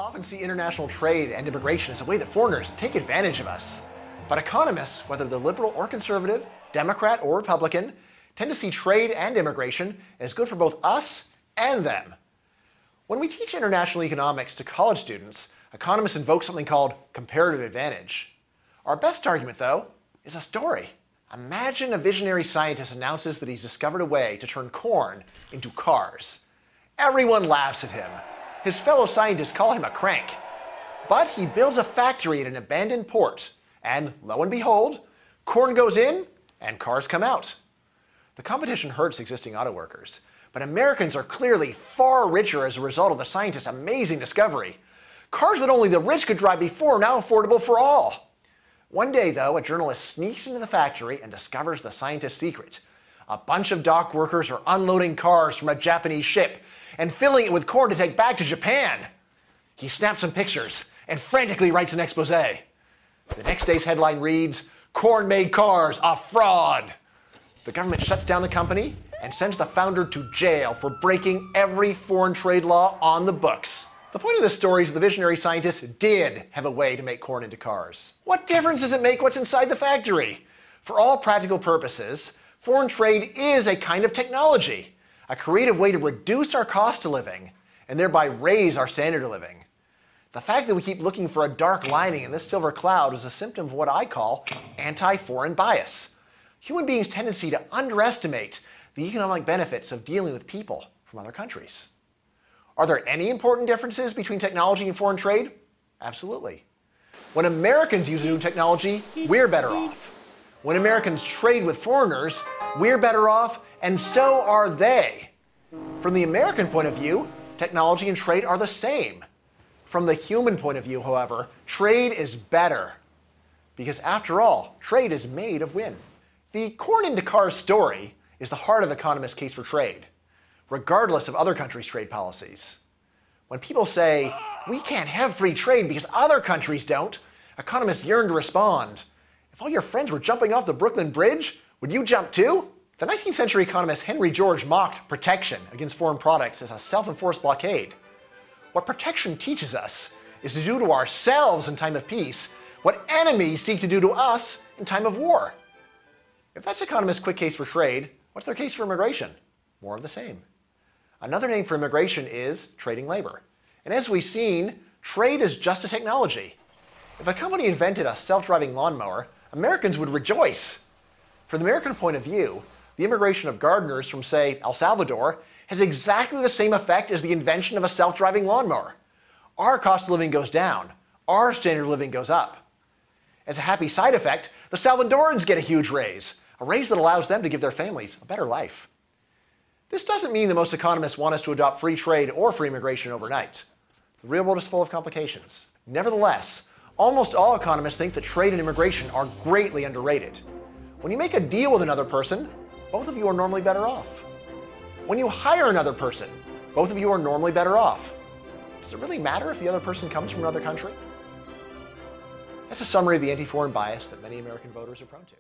often see international trade and immigration as a way that foreigners take advantage of us. But economists, whether they're liberal or conservative, Democrat or Republican, tend to see trade and immigration as good for both us and them. When we teach international economics to college students, economists invoke something called comparative advantage. Our best argument, though, is a story. Imagine a visionary scientist announces that he's discovered a way to turn corn into cars. Everyone laughs at him. His fellow scientists call him a crank. But he builds a factory at an abandoned port, and lo and behold, corn goes in and cars come out. The competition hurts existing auto workers, but Americans are clearly far richer as a result of the scientist's amazing discovery. Cars that only the rich could drive before are now affordable for all. One day, though, a journalist sneaks into the factory and discovers the scientist's secret. A bunch of dock workers are unloading cars from a Japanese ship and filling it with corn to take back to Japan. He snaps some pictures and frantically writes an expose. The next day's headline reads, "Corn-made cars, a fraud." The government shuts down the company and sends the founder to jail for breaking every foreign trade law on the books. The point of this story is the visionary scientist did have a way to make corn into cars. What difference does it make what's inside the factory? For all practical purposes, foreign trade is a kind of technology, a creative way to reduce our cost of living and thereby raise our standard of living. The fact that we keep looking for a dark lining in this silver cloud is a symptom of what I call anti-foreign bias. Human beings' tendency to underestimate the economic benefits of dealing with people from other countries. Are there any important differences between technology and foreign trade? Absolutely. When Americans use a new technology, we're better off. When Americans trade with foreigners, we're better off, and so are they. From the American point of view, technology and trade are the same. From the human point of view, however, trade is better. Because after all, trade is made of win. The corn into cars story is the heart of economists' case for trade, regardless of other countries' trade policies. When people say, we can't have free trade because other countries don't, economists yearn to respond, if all your friends were jumping off the Brooklyn Bridge, would you jump too? The 19th century economist Henry George mocked protection against foreign products as a self-enforced blockade. What protection teaches us is to do to ourselves in time of peace what enemies seek to do to us in time of war. If that's economists' quick case for trade, what's their case for immigration? More of the same. Another name for immigration is trading labor. And as we've seen, trade is just a technology. If a company invented a self-driving lawnmower, Americans would rejoice. From the American point of view, the immigration of gardeners from, say, El Salvador has exactly the same effect as the invention of a self-driving lawnmower. Our cost of living goes down. Our standard of living goes up. As a happy side effect, the Salvadorans get a huge raise, a raise that allows them to give their families a better life. This doesn't mean that most economists want us to adopt free trade or free immigration overnight. The real world is full of complications. Nevertheless, almost all economists think that trade and immigration are greatly underrated. When you make a deal with another person, both of you are normally better off. When you hire another person, both of you are normally better off. Does it really matter if the other person comes from another country? That's a summary of the anti-foreign bias that many American voters are prone to.